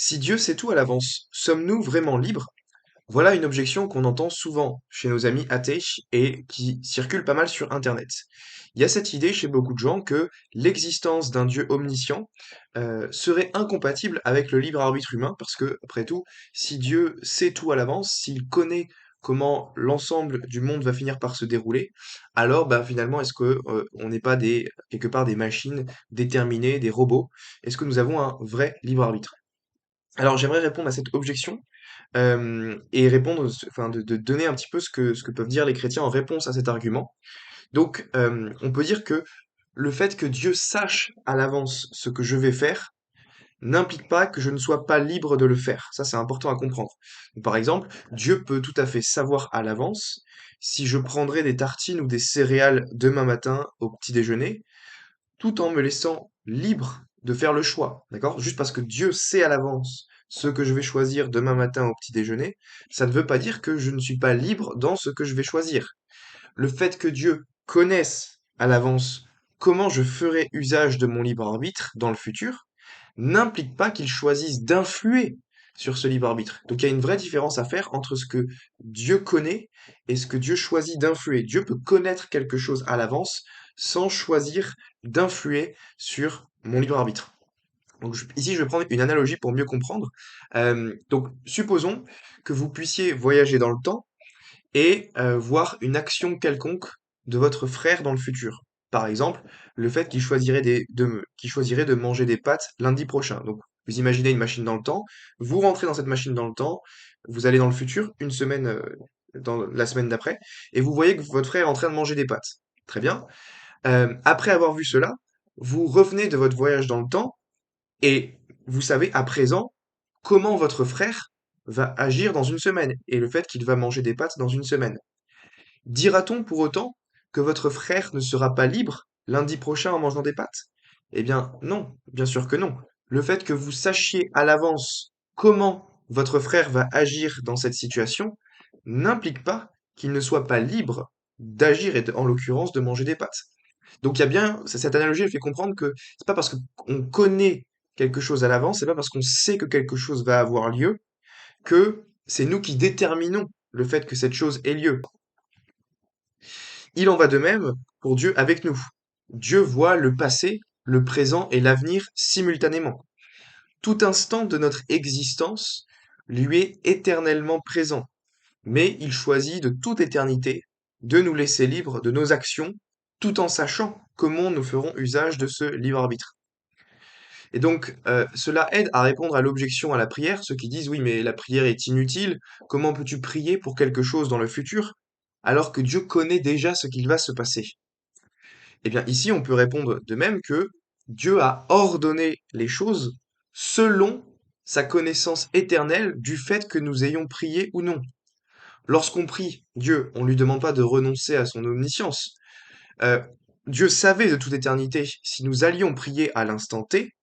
Si Dieu sait tout à l'avance, sommes-nous vraiment libres? Voilà une objection qu'on entend souvent chez nos amis athées et qui circule pas mal sur Internet. Il y a cette idée chez beaucoup de gens que l'existence d'un Dieu omniscient serait incompatible avec le libre arbitre humain parce que, après tout, si Dieu sait tout à l'avance, s'il connaît comment l'ensemble du monde va finir par se dérouler, alors bah, finalement, est-ce que on n'est pas quelque part des machines déterminées, des robots? Est-ce que nous avons un vrai libre arbitre? Alors j'aimerais répondre à cette objection, et répondre, enfin de donner un petit peu ce que peuvent dire les chrétiens en réponse à cet argument. Donc, on peut dire que le fait que Dieu sache à l'avance ce que je vais faire, n'implique pas que je ne sois pas libre de le faire. Ça, c'est important à comprendre. Donc, par exemple, Dieu peut tout à fait savoir à l'avance si je prendrai des tartines ou des céréales demain matin au petit déjeuner, tout en me laissant libre de faire le choix, d'accord? Juste parce que Dieu sait à l'avance ce que je vais choisir demain matin au petit déjeuner, ça ne veut pas dire que je ne suis pas libre dans ce que je vais choisir. Le fait que Dieu connaisse à l'avance comment je ferai usage de mon libre arbitre dans le futur n'implique pas qu'il choisisse d'influer sur ce libre arbitre. Donc il y a une vraie différence à faire entre ce que Dieu connaît et ce que Dieu choisit d'influer. Dieu peut connaître quelque chose à l'avance sans choisir d'influer sur mon libre arbitre. Donc ici, je vais prendre une analogie pour mieux comprendre. Donc supposons que vous puissiez voyager dans le temps et voir une action quelconque de votre frère dans le futur. Par exemple, le fait qu'il choisirait de manger des pâtes lundi prochain. Donc, vous imaginez une machine dans le temps, vous rentrez dans cette machine dans le temps, vous allez dans le futur, une semaine, dans la semaine d'après, et vous voyez que votre frère est en train de manger des pâtes. Très bien. Après avoir vu cela, vous revenez de votre voyage dans le temps, et vous savez à présent comment votre frère va agir dans une semaine, et le fait qu'il va manger des pâtes dans une semaine. Dira-t-on pour autant que votre frère ne sera pas libre lundi prochain en mangeant des pâtes? Eh bien non, bien sûr que non. Le fait que vous sachiez à l'avance comment votre frère va agir dans cette situation n'implique pas qu'il ne soit pas libre d'agir et en l'occurrence de manger des pâtes. Donc il y a bien, cette analogie elle fait comprendre que c'est pas parce qu'on connaît quelque chose à l'avance, c'est pas parce qu'on sait que quelque chose va avoir lieu que c'est nous qui déterminons le fait que cette chose ait lieu. Il en va de même pour Dieu avec nous. Dieu voit le passé, le présent et l'avenir simultanément. Tout instant de notre existence lui est éternellement présent, mais il choisit de toute éternité de nous laisser libres de nos actions, tout en sachant comment nous ferons usage de ce libre arbitre. Et donc, cela aide à répondre à l'objection à la prière, ceux qui disent oui, mais la prière est inutile, comment peux-tu prier pour quelque chose dans le futur, alors que Dieu connaît déjà ce qu'il va se passer? Eh bien, ici, on peut répondre de même que Dieu a ordonné les choses selon sa connaissance éternelle du fait que nous ayons prié ou non. Lorsqu'on prie Dieu, on ne lui demande pas de renoncer à son omniscience. Euh, Dieu savait de toute éternité si nous allions prier à l'instant T,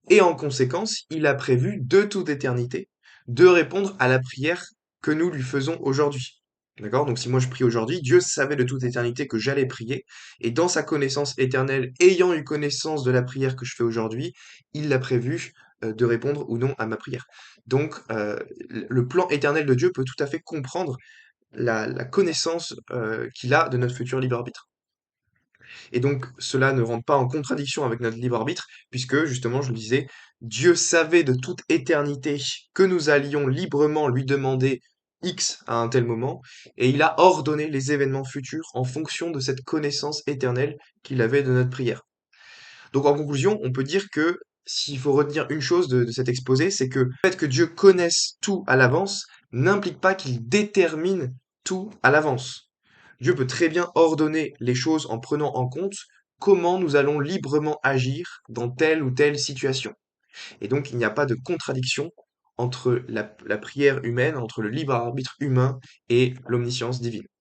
et en conséquence, il a prévu de toute éternité de répondre à la prière que nous lui faisons aujourd'hui. D'accord? Donc si moi je prie aujourd'hui, Dieu savait de toute éternité que j'allais prier, et dans sa connaissance éternelle, ayant eu connaissance de la prière que je fais aujourd'hui, il l'a prévu de répondre ou non à ma prière. Donc le plan éternel de Dieu peut tout à fait comprendre la connaissance qu'il a de notre futur libre arbitre. Et donc, cela ne rentre pas en contradiction avec notre libre arbitre, puisque, justement, je le disais, Dieu savait de toute éternité que nous allions librement lui demander X à un tel moment, et il a ordonné les événements futurs en fonction de cette connaissance éternelle qu'il avait de notre prière. Donc, en conclusion, on peut dire que s'il faut retenir une chose de cet exposé, c'est que le fait que Dieu connaisse tout à l'avance n'implique pas qu'il détermine tout à l'avance. Dieu peut très bien ordonner les choses en prenant en compte comment nous allons librement agir dans telle ou telle situation. Et donc, il n'y a pas de contradiction entre la prière humaine, entre le libre arbitre humain et l'omniscience divine.